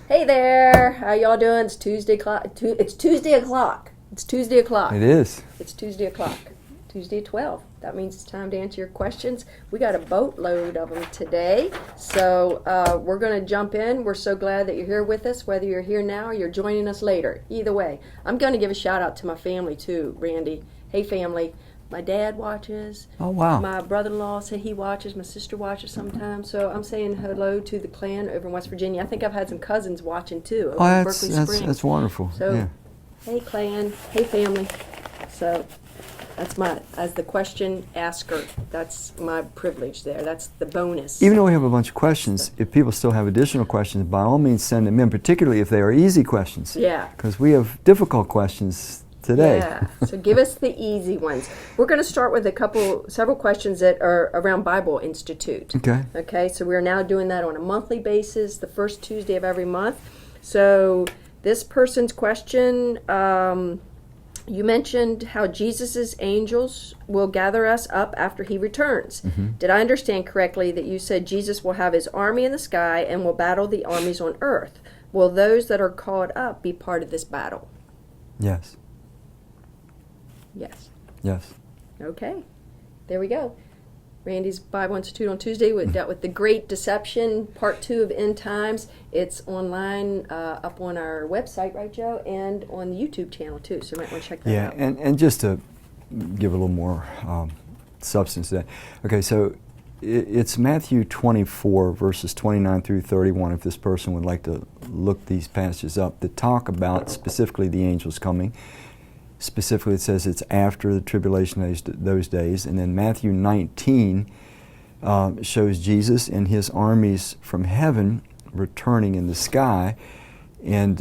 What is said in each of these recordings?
Hey there, how y'all doing? It's Tuesday o'clock. It's Tuesday o'clock. It's Tuesday o'clock. It is. It's Tuesday o'clock. Tuesday 12. That means it's time to answer your questions. We got a boatload of them today, so we're going to jump in. We're so glad that you're here with us, whether you're here now or you're joining us later. Either way, I'm going to give a shout out to my family too, Randy. Hey family. My dad watches. Oh, wow. My brother-in-law said he watches. My sister watches sometimes. So I'm saying hello to the clan over in West Virginia. I think I've had some cousins watching too over in Berkeley Springs. That's wonderful. So, yeah. Hey clan, hey family. So that's as the question asker, that's my privilege there. That's the bonus. Even though we have a bunch of questions, if people still have additional questions, by all means send them in, particularly if they are easy questions. Yeah. Because we have difficult questions today. Yeah, so give us the easy ones. We're going to start with several questions that are around Bible Institute. Okay. Okay, so we're now doing that on a monthly basis, the first Tuesday of every month. So this person's question, you mentioned how Jesus' angels will gather us up after he returns. Mm-hmm. Did I understand correctly that you said Jesus will have his army in the sky and will battle the armies on earth? Will those that are caught up be part of this battle? Yes. Yes. Yes. Okay. There we go. Randy's Bible Institute on Tuesday dealt with the Great Deception, Part 2 of End Times. It's online up on our website, right, Joe? And on the YouTube channel, too. So you might want to check that out. Yeah, and just to give a little more substance to that. Okay, so it's Matthew 24, verses 29 through 31, if this person would like to look these passages up, that talk about specifically the angels coming. Specifically, it says it's after the tribulation those days. And then Matthew 19 shows Jesus and his armies from heaven returning in the sky. And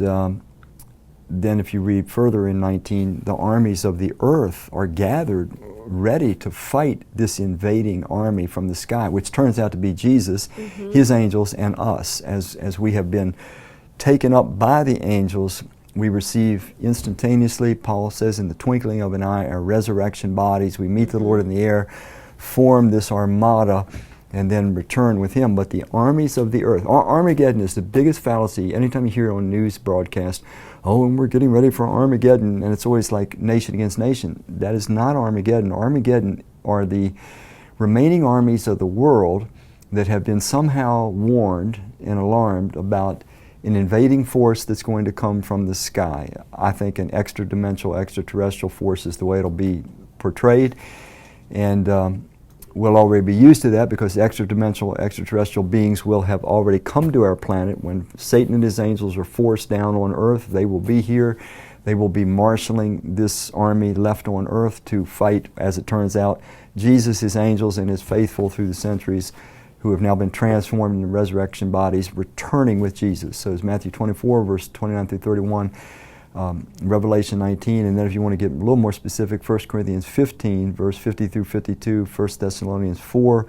then if you read further in 19, the armies of the earth are gathered ready to fight this invading army from the sky, which turns out to be Jesus, his angels, and us. As we have been taken up by the angels, we receive instantaneously, Paul says, in the twinkling of an eye, our resurrection bodies. We meet the Lord in the air, form this armada, and then return with him. But the armies of the earth, Armageddon is the biggest fallacy. Anytime you hear on news broadcast, oh, and we're getting ready for Armageddon, and it's always like nation against nation. That is not Armageddon. Armageddon are the remaining armies of the world that have been somehow warned and alarmed about an invading force that's going to come from the sky. I think an extra-dimensional, extraterrestrial force is the way it'll be portrayed. And we'll already be used to that because extra-dimensional, extraterrestrial beings will have already come to our planet. When Satan and his angels are forced down on earth, they will be here. They will be marshaling this army left on earth to fight, as it turns out, Jesus, his angels, and his faithful through the centuries, who have now been transformed into resurrection bodies, returning with Jesus. So it's Matthew 24, verse 29 through 31, Revelation 19, and then if you want to get a little more specific, 1 Corinthians 15, verse 50 through 52, 1 Thessalonians 4,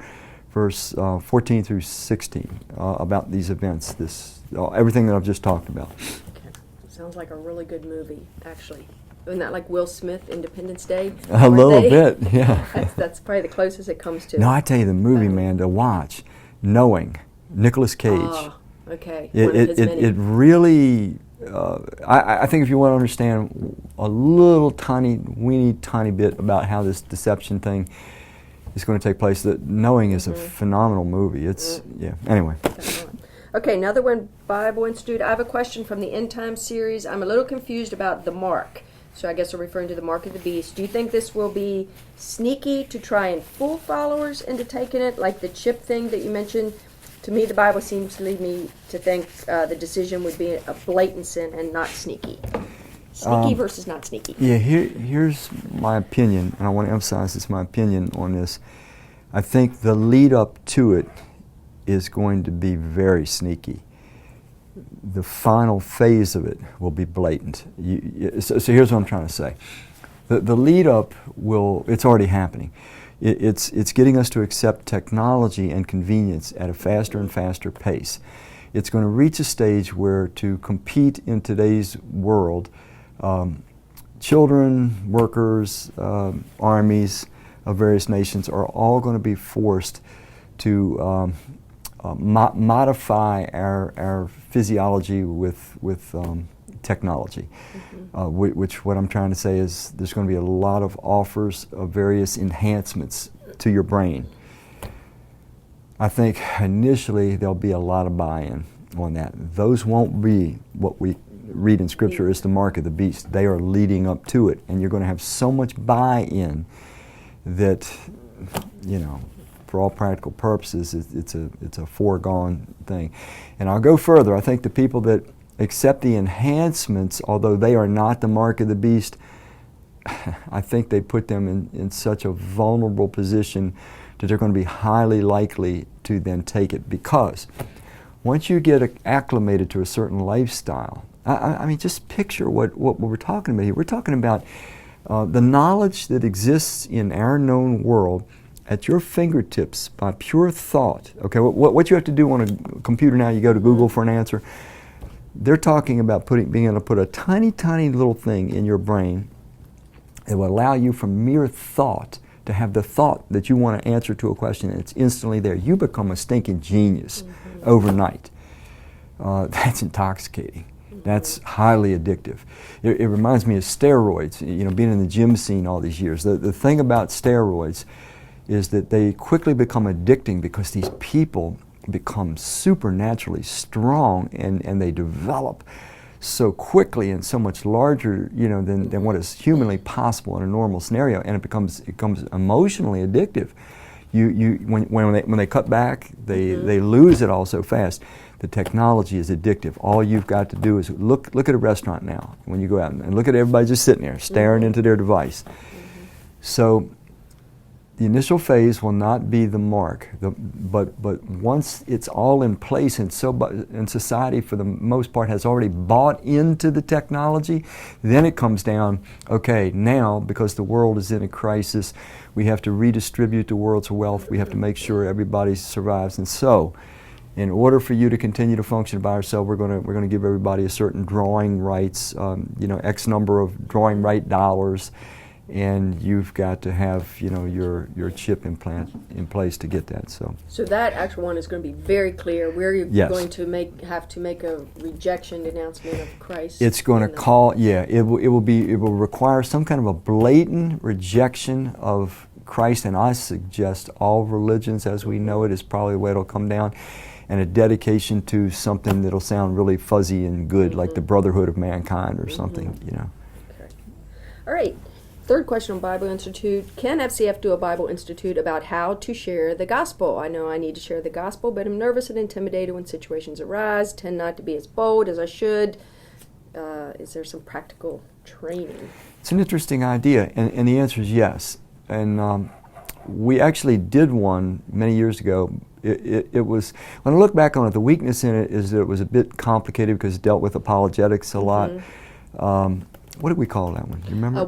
verse 14 through 16, about these events, everything that I've just talked about. Okay. Sounds like a really good movie, actually. Isn't that like Will Smith, Independence Day? A little bit, yeah. That's probably the closest it comes to. No, I tell you, the movie, man, to watch, Knowing, Nicolas Cage. Oh, okay. It really, I think if you want to understand a little weeny tiny bit about how this deception thing is going to take place, that Knowing is a phenomenal movie. It's, yeah, anyway. Okay, another one, Bible Institute. I have a question from the End Time series. I'm a little confused about the mark. So I guess we're referring to the mark of the beast. Do you think this will be sneaky to try and fool followers into taking it, like the chip thing that you mentioned? To me, the Bible seems to lead me to think the decision would be a blatant sin and not sneaky. Sneaky versus not sneaky. Yeah, here's my opinion, and I want to emphasize it's my opinion on this. I think the lead up to it is going to be very sneaky. The final phase of it will be blatant. So here's what I'm trying to say. The lead up it's already happening. It's getting us to accept technology and convenience at a faster and faster pace. It's going to reach a stage where to compete in today's world, children, workers, armies of various nations are all going to be forced to modify our physiology with technology. Which what I'm trying to say is there's going to be a lot of offers of various enhancements to your brain. I think initially there'll be a lot of buy-in on that. Those won't be what we read in Scripture as the mark of the beast. They are leading up to it, and you're going to have so much buy-in that, you know, for all practical purposes, it's a foregone thing. And I'll go further. I think the people that accept the enhancements, although they are not the mark of the beast, I think they put them in such a vulnerable position that they're going to be highly likely to then take it, because once you get acclimated to a certain lifestyle, I mean, just picture what we're talking about here. We're talking about the knowledge that exists in our known world at your fingertips by pure thought. Okay, what you have to do on a computer now, you go to Google for an answer. They're talking about being able to put a tiny, tiny little thing in your brain that will allow you from mere thought to have the thought that you want to answer to a question, and it's instantly there. You become a stinking genius overnight. That's intoxicating. That's highly addictive. It reminds me of steroids, you know, being in the gym scene all these years. The thing about steroids is that they quickly become addicting because these people become supernaturally strong, and they develop so quickly and so much larger, you know, than what is humanly possible in a normal scenario, and it becomes emotionally addictive. When they cut back, they lose it all so fast. The technology is addictive. All you've got to do is look at a restaurant now when you go out and look at everybody just sitting there staring into their device. So the initial phase will not be the mark, but once it's all in place, and society for the most part has already bought into the technology, then it comes down, okay, now because the world is in a crisis, we have to redistribute the world's wealth, we have to make sure everybody survives, and so in order for you to continue to function by yourself, we're going to give everybody a certain drawing rights, you know, X number of drawing right dollars, and you've got to have, you know, your chip implant in place to get that. So that actual one is going to be very clear. Where you're yes. going to have to make a rejection announcement of Christ. It's going to call, yeah, it will require some kind of a blatant rejection of Christ, and I suggest all religions as we know it is probably the way it'll come down, and a dedication to something that'll sound really fuzzy and good, like the brotherhood of mankind or something, you know. Okay. All right. Third question on Bible Institute. Can FCF do a Bible Institute about how to share the gospel? I know I need to share the gospel, but I'm nervous and intimidated when situations arise, tend not to be as bold as I should. Is there some practical training? It's an interesting idea, and the answer is yes. And we actually did one many years ago. It was, when I look back on it, the weakness in it is that it was a bit complicated because it dealt with apologetics a lot. What did we call that one? You remember?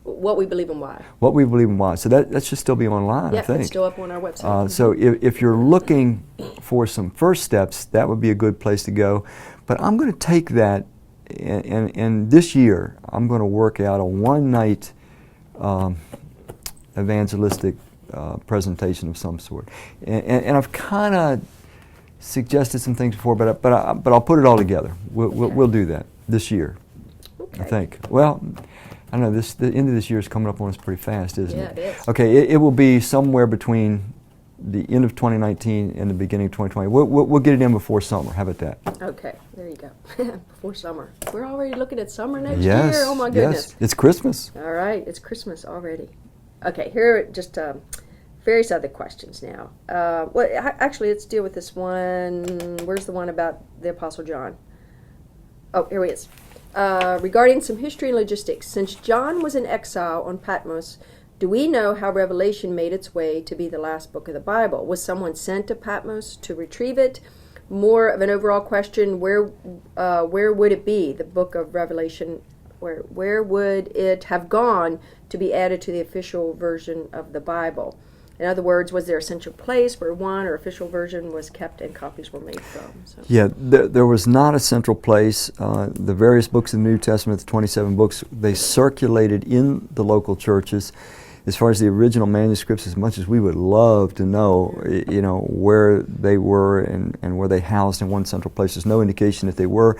What we believe and why. What we believe and why. So that should still be online, I think. It's still up on our website. So if you're looking for some first steps, that would be a good place to go. But I'm going to take that, and this year, I'm going to work out a one-night evangelistic presentation of some sort. And I've kind of suggested some things before, but I'll put it all together. We'll do that this year, I think. Well, I don't know, the end of this year is coming up on us pretty fast, isn't it? Yeah, it is. Okay, it will be somewhere between the end of 2019 and the beginning of 2020. We'll get it in before summer. How about that? Okay, there you go. Before summer. We're already looking at summer next yes, year. Oh my goodness. Yes, it's Christmas. All right, it's Christmas already. Okay, here are just various other questions now. Actually, let's deal with this one. Where's the one about the Apostle John? Oh, here he is. Regarding some history and logistics, since John was in exile on Patmos, do we know how Revelation made its way to be the last book of the Bible? Was someone sent to Patmos to retrieve it? More of an overall question, where would it be, the book of Revelation? Where would it have gone to be added to the official version of the Bible? In other words, was there a central place where one or official version was kept and copies were made from? So. Yeah, there was not a central place. The various books of the New Testament, the 27 books, they circulated in the local churches. as far as the original manuscripts, as much as we would love to know, where they were and where they housed in one central place, there's no indication that they were.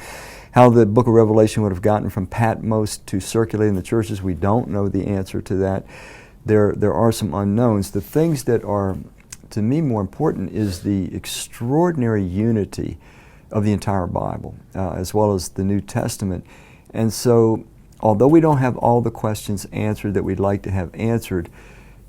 How the book of Revelation would have gotten from Patmos to circulate in the churches, we don't know the answer to that. There are some unknowns. The things that are, to me, more important is the extraordinary unity of the entire Bible, as well as the New Testament. And so, although we don't have all the questions answered that we'd like to have answered,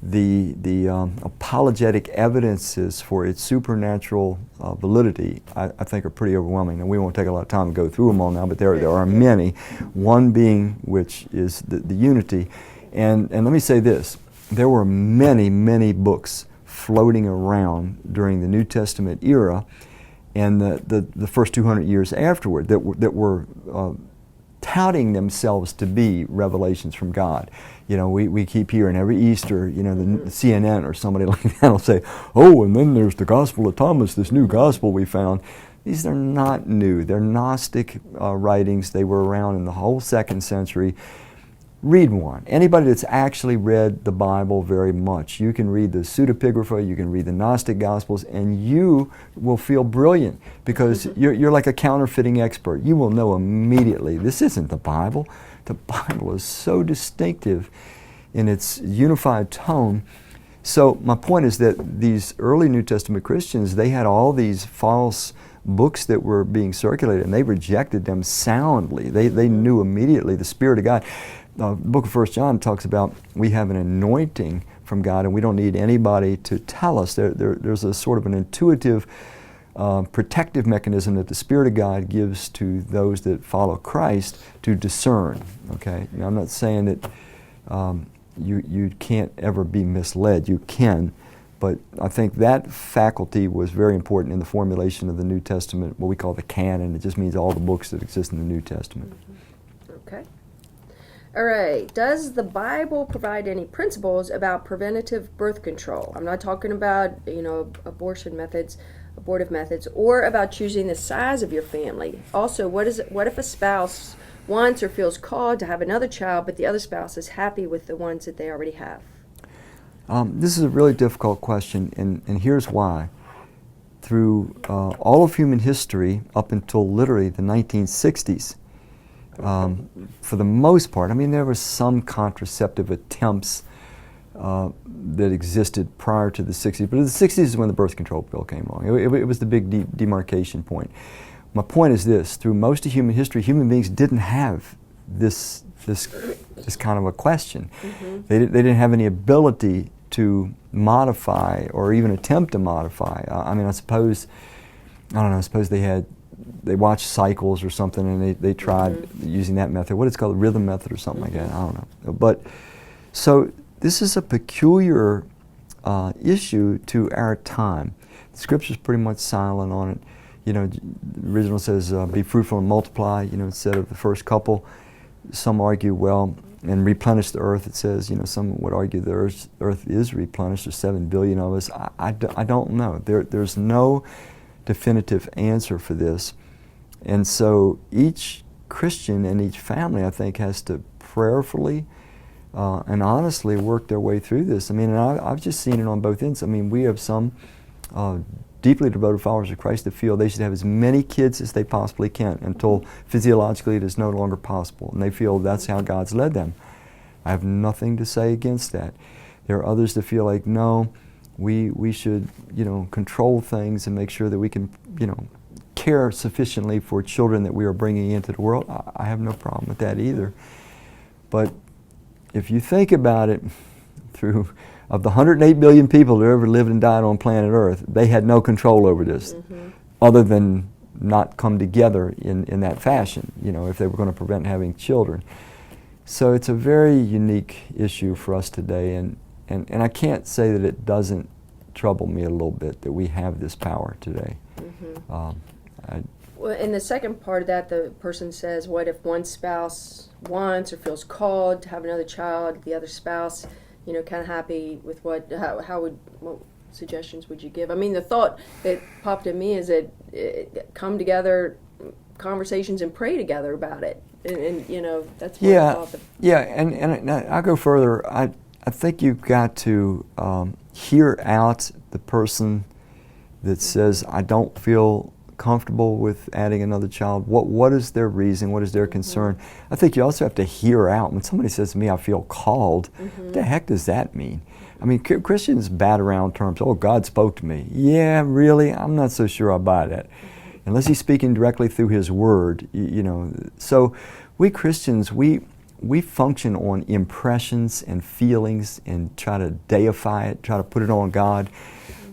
the apologetic evidences for its supernatural validity, I think, are pretty overwhelming. And we won't take a lot of time to go through them all now, but there are many. One being which is the unity. And let me say this: there were many, many books floating around during the New Testament era and the first 200 years afterward that were touting themselves to be revelations from God. We keep hearing every Easter, the CNN or somebody like that will say, oh, and then there's the Gospel of Thomas, this new gospel we found. These are not new. They're Gnostic writings. They were around in the whole 2nd century. Read one. Anybody that's actually read the Bible very much, you can read the pseudepigrapha, you can read the Gnostic Gospels, and you will feel brilliant because you're like a counterfeiting expert. You will know immediately, this isn't the Bible. The Bible is so distinctive in its unified tone. So my point is that these early New Testament Christians, they had all these false books that were being circulated, and they rejected them soundly. They knew immediately the Spirit of God. The book of 1 John talks about we have an anointing from God and we don't need anybody to tell us. There's a sort of an intuitive protective mechanism that the Spirit of God gives to those that follow Christ to discern. Okay, now, I'm not saying that you can't ever be misled. You can, but I think that faculty was very important in the formulation of the New Testament, what we call the canon. It just means all the books that exist in the New Testament. Okay. All right. Does the Bible provide any principles about preventative birth control? I'm not talking about, abortive methods, or about choosing the size of your family. Also, what if a spouse wants or feels called to have another child, but the other spouse is happy with the ones that they already have? This is a really difficult question, and here's why. Through all of human history, up until literally the 1960s, for the most part, there were some contraceptive attempts that existed prior to the 60s, but the 60s is when the birth control pill came along. It was the big demarcation point. My point is this: through most of human history, human beings didn't have this kind of a question. Mm-hmm. They didn't have any ability to modify or even attempt to modify. I suppose they watched cycles or something, and they tried using that method. What it's called, the rhythm method or something like that. I don't know. But so this is a peculiar issue to our time. The Scripture's pretty much silent on it. The original says, "Be fruitful and multiply." Instead of the first couple, some argue, well, and replenish the earth. It says, some would argue the earth is replenished. There's 7 billion of us. I don't know. There's no definitive answer for this. And so each Christian and each family, I think, has to prayerfully and honestly work their way through this. And I've just seen it on both ends. We have some deeply devoted followers of Christ that feel they should have as many kids as they possibly can until physiologically it is no longer possible. And they feel that's how God's led them. I have nothing to say against that. There are others that feel like, no, we should, control things and make sure that we can, care sufficiently for children that we are bringing into the world. I have no problem with that either. But if you think about it, of the 108 billion people who ever lived and died on planet Earth, they had no control over this, other than not come together in that fashion, if they were going to prevent having children. So it's a very unique issue for us today, and I can't say that it doesn't trouble me a little bit that we have this power today. Well, in the second part of that, the person says, what if one spouse wants or feels called to have another child, the other spouse, kind of happy with what suggestions would you give? The thought that popped in me is that come together, conversations, and pray together about it. And that's what I thought. And I'll go further. I I think you've got to hear out the person that says, I don't feel comfortable with adding another child. What is their reason? What is their concern? I think you also have to hear out. When somebody says to me, I feel called, what the heck does that mean? I mean, Christians bat around terms, oh, God spoke to me. Yeah, really? I'm not so sure I buy that. Unless he's speaking directly through his word, you know. So we Christians, we function on impressions and feelings and try to deify it, try to put it on God.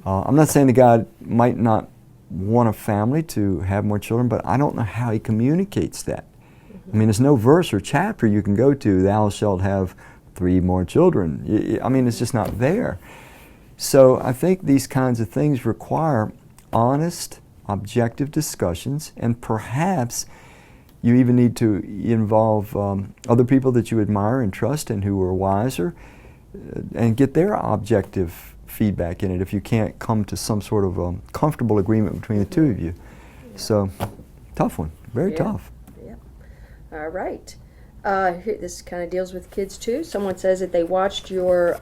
I'm not saying that God might not want a family to have more children, but I don't know how he communicates that. I mean, there's no verse or chapter you can go to, thou shalt have 3 more children. I mean, it's just not there. So I think these kinds of things require honest, objective discussions, and perhaps you even need to involve other people that you admire and trust and who are wiser and get their objective feedback in it if you can't come to some sort of comfortable agreement between the two of you. So, tough one. Very tough. Yeah. All right. Here, this kind of deals with kids too. Someone says that they watched your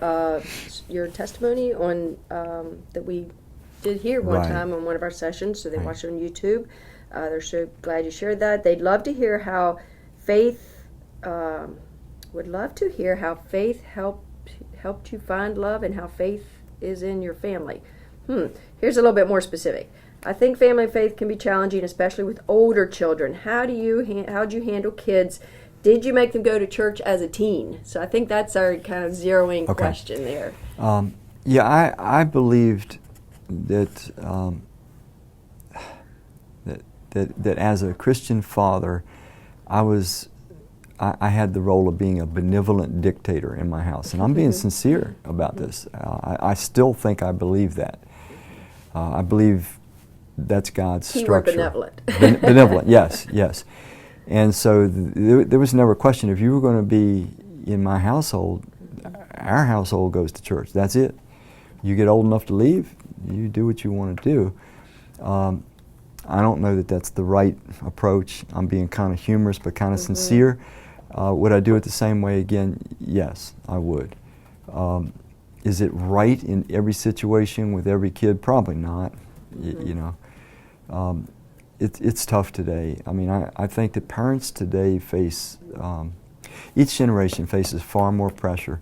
testimony on that we did here one time on one of our sessions, so they watched it on YouTube. They're so glad you shared that. They'd love to hear how faith helped you find love and how faith is in your family. Here's a little bit more specific. I think family faith can be challenging, especially with older children. How'd you handle kids? Did you make them go to church as a teen? So I think that's our kind of zeroing question there. I believed that that as a Christian father, I had the role of being a benevolent dictator in my house. And I'm being sincere about this. I still think I believe that. I believe that's God's structure. Keyword benevolent. Benevolent, yes. And so there was never a question. If you were going to be in my household, our household goes to church. That's it. You get old enough to leave, you do what you want to do. I don't know that that's the right approach. I'm being kind of humorous but kind of sincere. Would I do it the same way again? Yes, I would. Is it right in every situation with every kid? Probably not. You know, it's tough today. I mean, I think that parents today face, each generation faces far more pressure.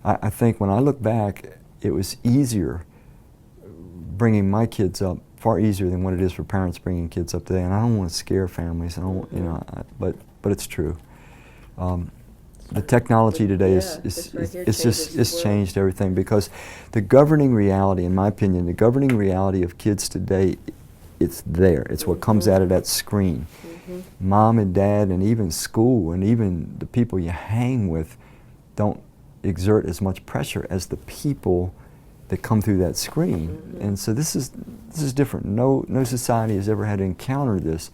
I think when I look back, it was easier bringing my kids up, far easier than what it is for parents bringing kids up today. And I don't want to scare families. I don't, you know, but it's true. The technology today is changed everything, because the governing reality, in my opinion, the governing reality of kids today, it's there. It's what comes out of that screen. Mom and dad and even school and even the people you hang with don't exert as much pressure as the people that come through that screen. And so this is different. No society has ever had to encounter this.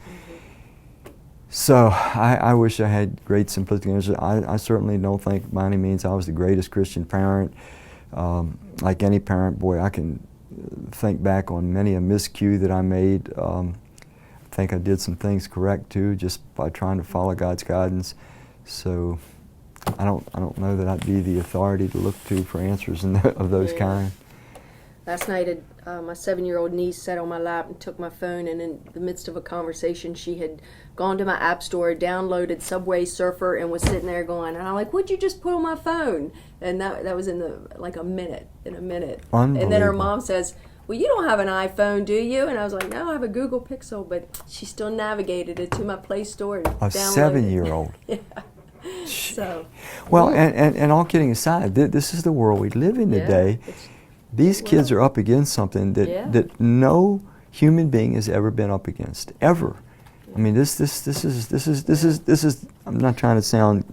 So I wish I had great simplistic answers. I certainly don't think by any means I was the greatest Christian parent. Like any parent, boy, I can think back on many a miscue that I made. I think I did some things correct too, just by trying to follow God's guidance. So I don't know that I'd be the authority to look to for answers of those kind. Last night, my 7-year-old niece sat on my lap and took my phone, and in the midst of a conversation, she had gone to my app store, downloaded Subway Surfer, and was sitting there going, and I'm like, what'd you just put on my phone? And that was in a minute. And then her mom says, well, you don't have an iPhone, do you? And I was like, no, I have a Google Pixel, but she still navigated it to my Play Store and downloaded it. 7-year-old. Yeah. So. Well, and all kidding aside, this is the world we live in today. These kids are up against something that no human being has ever been up against, ever. I mean, this is. I'm not trying to sound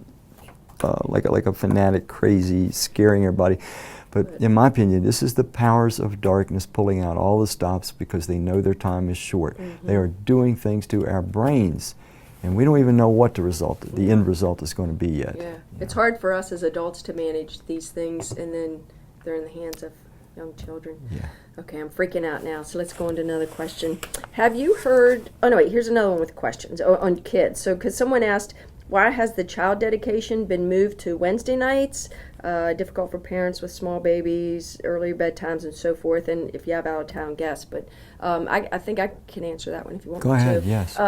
like a fanatic, crazy, scaring everybody, but in my opinion, this is the powers of darkness pulling out all the stops because they know their time is short. They are doing things to our brains, and we don't even know what the end result is going to be yet. Yeah, it's hard for us as adults to manage these things, and then they're in the hands of young children. Yeah. Okay, I'm freaking out now, so let's go on to another question. Have you heard, oh no wait, here's another one with questions on kids. So, because someone asked, why has the child dedication been moved to Wednesday nights? Difficult for parents with small babies, earlier bedtimes, and so forth. And if you have out-of-town guests, but I think I can answer that one if you want me to. Go ahead. Yes.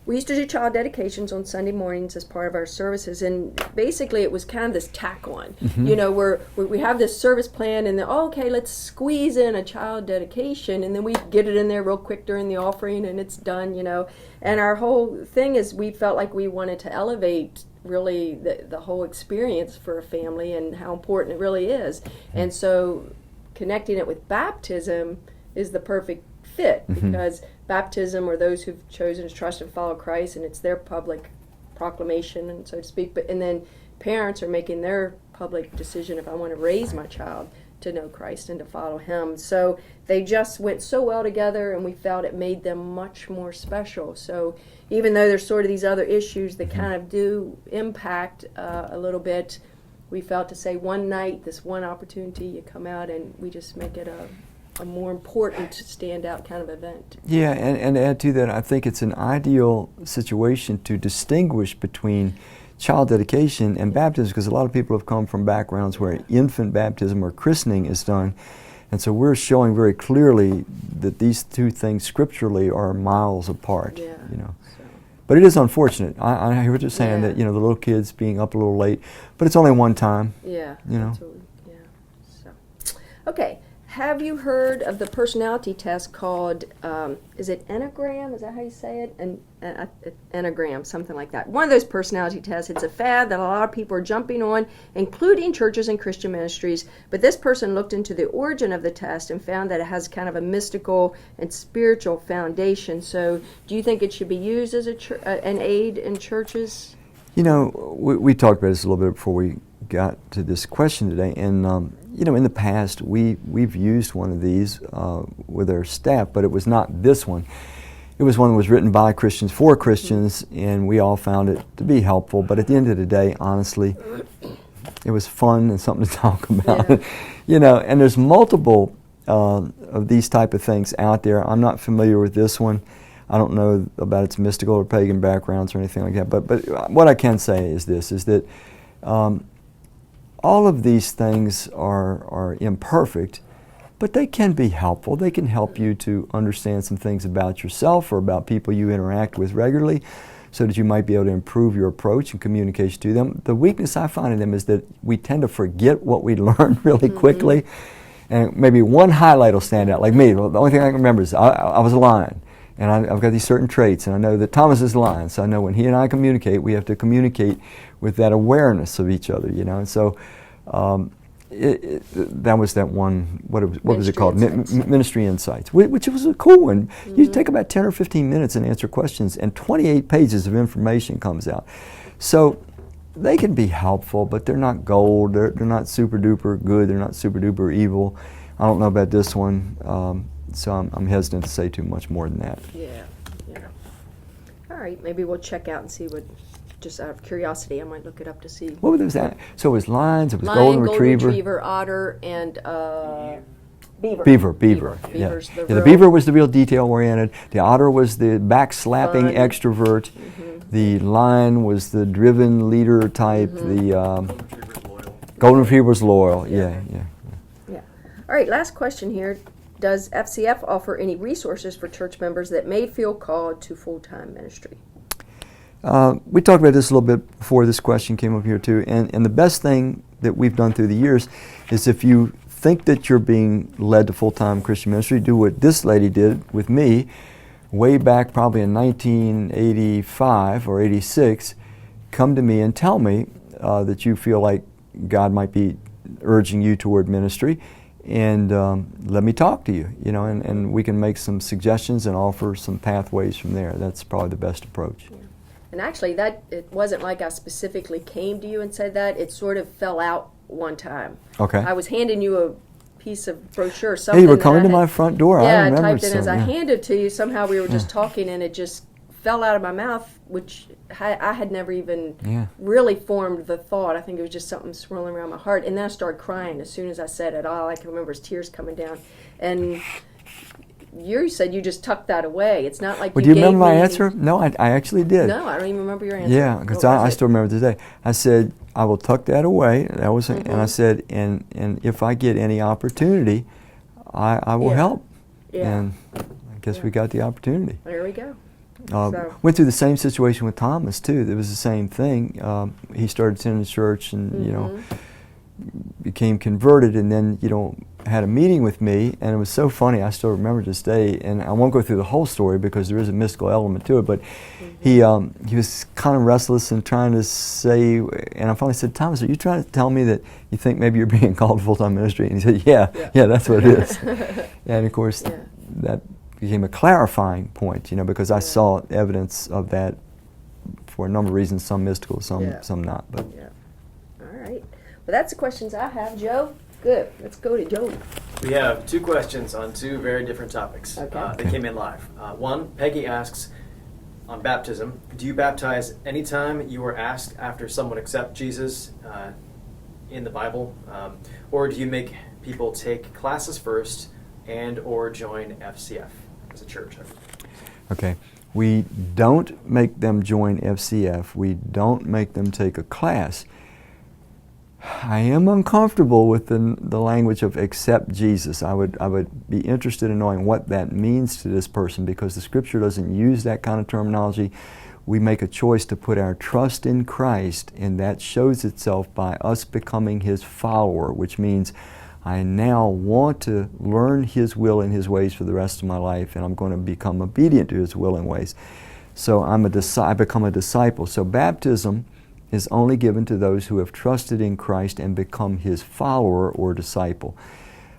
We used to do child dedications on Sunday mornings as part of our services, and basically it was kind of this tack on. Mm-hmm. You know, we have this service plan, and then okay, let's squeeze in a child dedication, and then we get it in there real quick during the offering, and it's done. You know, and our whole thing is we felt like we wanted to elevate really the whole experience for a family and how important it really is. And so connecting it with baptism is the perfect fit, because baptism are those who've chosen to trust and follow Christ, and it's their public proclamation, and so to speak. And then parents are making their public decision, if I want to raise my child to know Christ and to follow him. So they just went so well together, and we felt it made them much more special. So even though there's sort of these other issues that kind of do impact a little bit, we felt to say one night, this one opportunity, you come out and we just make it a more important standout kind of event. Yeah, and to add to that, I think it's an ideal situation to distinguish between child dedication and baptism, because a lot of people have come from backgrounds where infant baptism or christening is done. And so we're showing very clearly that these two things scripturally are miles apart. Yeah. You know. So. But it is unfortunate. I hear what you're saying, Yeah. that, you know, the little kids being up a little late, but it's only one time. Yeah. You know. Absolutely. Yeah. So, okay. Have you heard of the personality test called, is it Enneagram? Is that how you say it? Enneagram, something like that. One of those personality tests. It's a fad that a lot of people are jumping on, including churches and Christian ministries. But this person looked into the origin of the test and found that it has kind of a mystical and spiritual foundation. So do you think it should be used as an aid in churches? You know, we talked about this a little bit before we got to this question today, and you know, in the past we've used one of these with our staff, but it was not this one. It was one that was written by Christians for Christians, and we all found it to be helpful. But at the end of the day, honestly, it was fun and something to talk about. Yeah. You know, and there's multiple of these type of things out there. I'm not familiar with this one. I don't know about its mystical or pagan backgrounds or anything like that. But what I can say is this: is that all of these things are imperfect, but they can be helpful. They can help you to understand some things about yourself or about people you interact with regularly, so that you might be able to improve your approach and communication to them. The weakness I find in them is that we tend to forget what we learned really quickly, and maybe one highlight will stand out. Like me, the only thing I can remember is I was a lion, and I've got these certain traits, and I know that Thomas is a lion, so I know when he and I communicate, we have to communicate with that awareness of each other, you know. And so that was that one, what was it called? Ministry Insights, which was a cool one. You take about 10 or 15 minutes and answer questions, and 28 pages of information comes out. So they can be helpful, but they're not gold. They're not super duper good. They're not super duper evil. I don't know about this one, so I'm hesitant to say too much more than that. Yeah. All right, maybe we'll check out and see what, just out of curiosity, I might look it up to see. What was that? So it was lions, it was Lion, golden retriever, otter, and beaver. Beaver. Beaver's Yeah, the beaver was the real detail-oriented. The otter was the back-slapping Fun. Extrovert. The lion was the driven leader type. The golden retriever was loyal. Yeah. All right, last question here. Does FCF offer any resources for church members that may feel called to full-time ministry? We talked about this a little bit before this question came up here too, and the best thing that we've done through the years is, if you think that you're being led to full-time Christian ministry, do what this lady did with me way back probably in 1985 or 86. Come to me and tell me that you feel like God might be urging you toward ministry, and let me talk to you, you know, and we can make some suggestions and offer some pathways from there. That's probably the best approach. Yeah. And actually, it wasn't like I specifically came to you and said that. It sort of fell out one time. Okay. I was handing you a piece of brochure, something. Hey, you were coming to my front door. Yeah, I remember typed in as I handed it to you. Somehow we were just talking, and it just fell out of my mouth, which I had never even Yeah. really formed the thought. I think it was just something swirling around my heart. And then I started crying as soon as I said it. All I can remember is tears coming down. And you said you just tucked that away. It's not like Well, you do you gave remember my me answer? No, I actually did. No, I don't even remember your answer. Yeah, because What was I it? still remember today. I said, I will tuck that away. That was, and I Mhm. said, and if I get any opportunity, I will Yeah. help. Yeah. And I guess we got the opportunity. There we go. So- Went through the same situation with Thomas too. It was the same thing. He started attending the church, and Mhm. became converted, and then had a meeting with me, and it was so funny. I still remember this day, and I won't go through the whole story because there is a mystical element to it. But he was kind of restless and trying to say, and I finally said, Thomas, are you trying to tell me that you think maybe you're being called to full-time ministry? And he said, yeah, that's what it is. And of course, that became a clarifying point, because I saw evidence of that for a number of reasons, some mystical, some not. But Yeah. All right. Well, that's the questions I have, Joe. Good. Let's go to Joe. We have 2 questions on 2 very different topics. Okay. They came in live. One, Peggy asks, on baptism, do you baptize anytime you are asked after someone accept Jesus in the Bible? Or do you make people take classes first and or join FCF as a church? okay, we don't make them join FCF. We don't make them take a class. I am uncomfortable with the language of accept Jesus. I would be interested in knowing what that means to this person, because the Scripture doesn't use that kind of terminology. We make a choice to put our trust in Christ, and that shows itself by us becoming His follower, which means I now want to learn His will and His ways for the rest of my life, and I'm going to become obedient to His will and ways. So I become a disciple. So baptism is only given to those who have trusted in Christ and become His follower or disciple.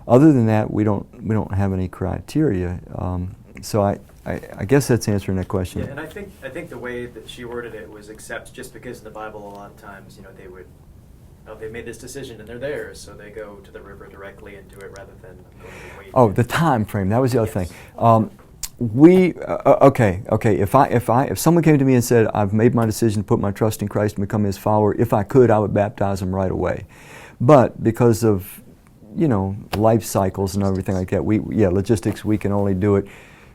Other than that, we don't have any criteria. So I guess that's answering that question. Yeah, and I think the way that she worded it was accept, just because in the Bible a lot of times they would, they made this decision and they're theirs, so they go to the river directly and do it rather than going to wait. Oh, the time frame. That was the other Yes. thing. If someone came to me and said, I've made my decision to put my trust in Christ and become His follower, if I could, I would baptize them right away. But because of, life cycles and everything like that, logistics, we can only do it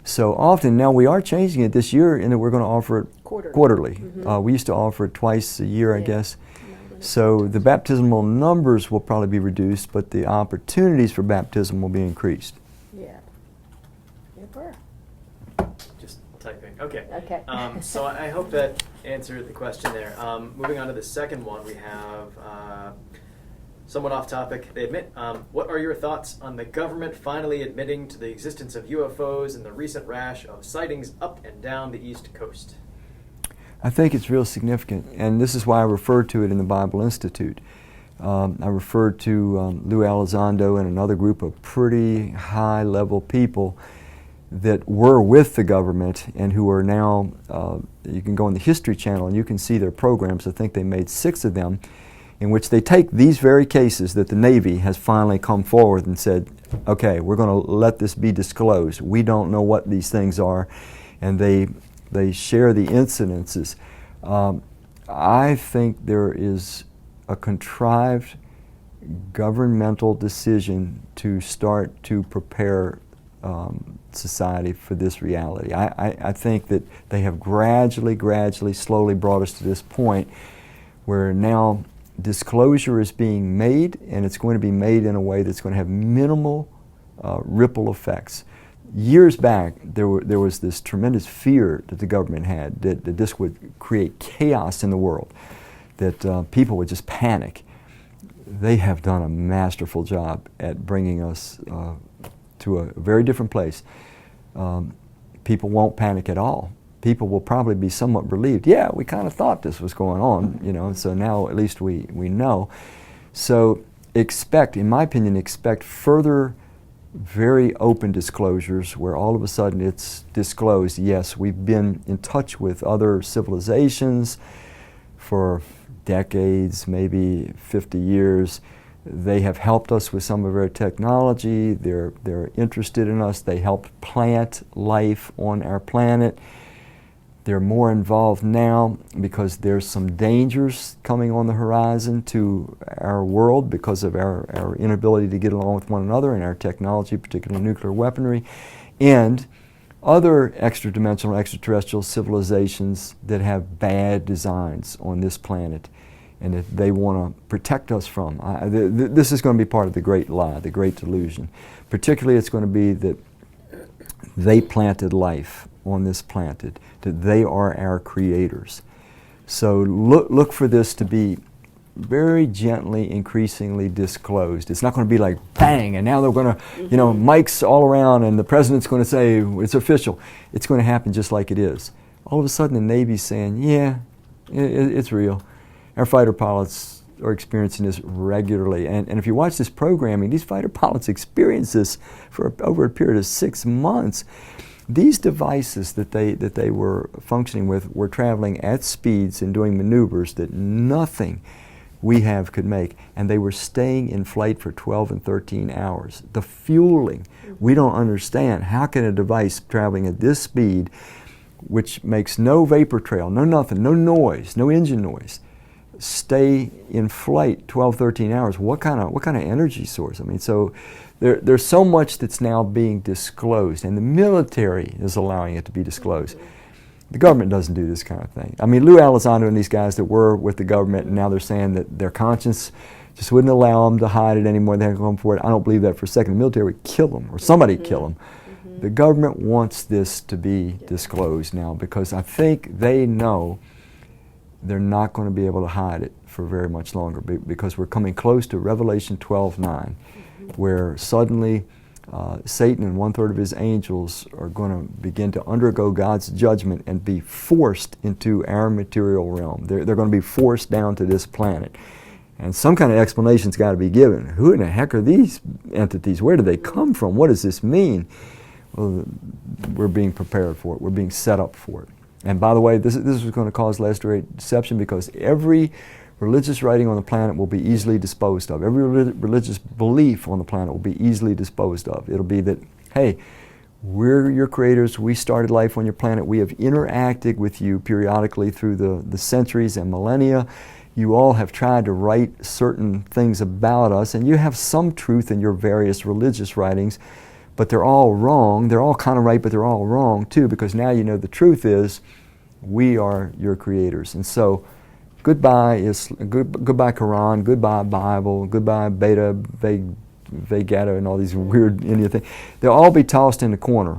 so often. Now we are changing it this year in that we're going to offer it quarterly. Mhm. We used to offer it twice a year, I Yeah. guess. So the baptismal numbers will probably be reduced, but the opportunities for baptism will be increased. Yeah. Yep. Just typing. Okay. Okay. So I hope that answered the question there. Moving on to the second one, we have somewhat off topic. They admit. What are your thoughts on the government finally admitting to the existence of UFOs and the recent rash of sightings up and down the East Coast? I think it's real significant, and this is why I referred to it in the Bible Institute. I referred to Lou Elizondo and another group of pretty high-level people that were with the government and who are now, you can go on the History Channel and you can see their programs. I think they made 6 of them, in which they take these very cases that the Navy has finally come forward and said, okay, we're going to let this be disclosed. We don't know what these things are, and they share the incidences. I think there is a contrived governmental decision to start to prepare society for this reality. I think that they have gradually, slowly brought us to this point where now disclosure is being made, and it's going to be made in a way that's going to have minimal ripple effects. Years back, there was this tremendous fear that the government had that this would create chaos in the world, that people would just panic. They have done a masterful job at bringing us to a very different place. People won't panic at all. People will probably be somewhat relieved. Yeah, we kind of thought this was going on, so now at least we know. So in my opinion, expect further very open disclosures where all of a sudden it's disclosed, yes, we've been in touch with other civilizations for decades, maybe 50 years. They have helped us with some of our technology. They're interested in us. They helped plant life on our planet. They're more involved now because there's some dangers coming on the horizon to our world because of our inability to get along with one another and our technology, particularly nuclear weaponry, and other extra-dimensional, extraterrestrial civilizations that have bad designs on this planet and that they want to protect us from. This is going to be part of the great lie, the great delusion. Particularly it's going to be that they planted life on this planet, that they are our creators. So look for this to be very gently, increasingly disclosed. It's not going to be like bang, and now they're going to, mics all around, and the president's going to say it's official. It's going to happen just like it is. All of a sudden, the Navy's saying, yeah, it's real. Our fighter pilots are experiencing this regularly, and if you watch this programming, these fighter pilots experience this for over a period of 6 months. These devices that they were functioning with were traveling at speeds and doing maneuvers that nothing we have could make, and they were staying in flight for 12 and 13 hours. The fueling, we don't understand. How can a device traveling at this speed, which makes no vapor trail, no nothing, no noise, no engine noise, stay in flight 12, 13 hours? What kind of energy source? I mean, so there's so much that's now being disclosed, and the military is allowing it to be disclosed. The government doesn't do this kind of thing. I mean, Lou Elizondo and these guys that were with the government, and now they're saying that their conscience just wouldn't allow them to hide it anymore. They had to come for it. I don't believe that for a second. The military would kill them, or somebody kill them. The government wants this to be disclosed now because I think they know they're not going to be able to hide it for very much longer because we're coming close to Revelation 12:9, where suddenly Satan and 1/3 of his angels are going to begin to undergo God's judgment and be forced into our material realm. They're going to be forced down to this planet. And some kind of explanation's got to be given. Who in the heck are these entities? Where do they come from? What does this mean? Well, we're being prepared for it. We're being set up for it. And by the way, this is going to cause legendary deception because every religious writing on the planet will be easily disposed of. Every religious belief on the planet will be easily disposed of. It'll be that, hey, we're your creators. We started life on your planet. We have interacted with you periodically through the centuries and millennia. You all have tried to write certain things about us, and you have some truth in your various religious writings, but they're all wrong. They're all kind of right, but they're all wrong too, because now you know the truth is we are your creators. And so goodbye goodbye Quran, goodbye Bible, goodbye Beta, Vegeta, and all these weird Indian things. They'll all be tossed in the corner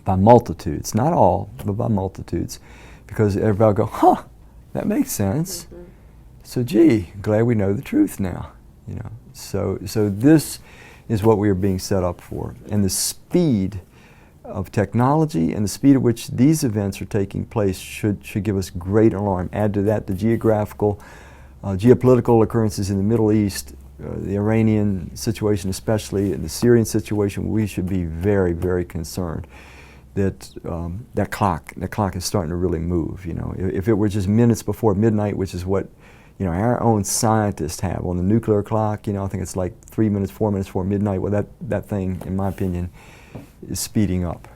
by multitudes. Not all, but by multitudes. Because everybody will go, huh, that makes sense. So gee, glad we know the truth now. So this is what we are being set up for. And the speed of technology and the speed at which these events are taking place should give us great alarm. Add to that the geographical, geopolitical occurrences in the Middle East, the Iranian situation especially, and the Syrian situation. We should be very, very concerned that that clock is starting to really move. If it were just minutes before midnight, which is what our own scientists have on the nuclear clock, I think it's like 3 minutes, 4 minutes before midnight. Well, that thing, in my opinion, is speeding up.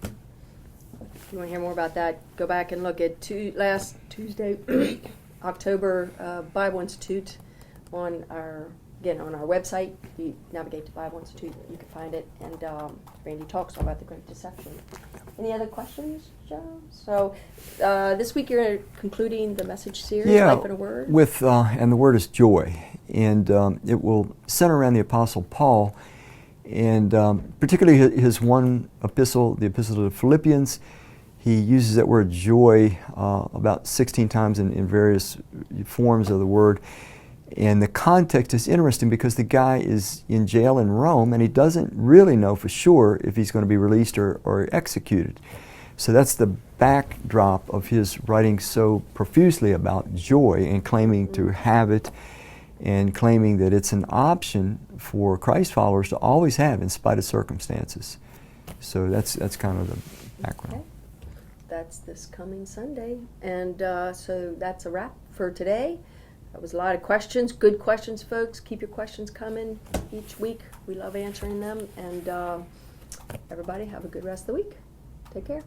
If you want to hear more about that, go back and look at last Tuesday, October Bible Institute on our website. If you navigate to Bible Institute, you can find it. And Randy talks all about the Great Deception. Any other questions, Joe? So this week you're concluding the message series, Life in a Word. And the word is joy. And it will center around the Apostle Paul, and particularly his one epistle, the Epistle to the Philippians. He uses that word joy about 16 times in various forms of the word. And the context is interesting because the guy is in jail in Rome and he doesn't really know for sure if he's going to be released or executed. So that's the backdrop of his writing so profusely about joy and claiming to have it and claiming that it's an option for Christ followers to always have in spite of circumstances. So that's kind of the background. Okay. That's this coming Sunday. And so that's a wrap for today. That was a lot of questions. Good questions, folks. Keep your questions coming each week. We love answering them. And everybody have a good rest of the week. Take care.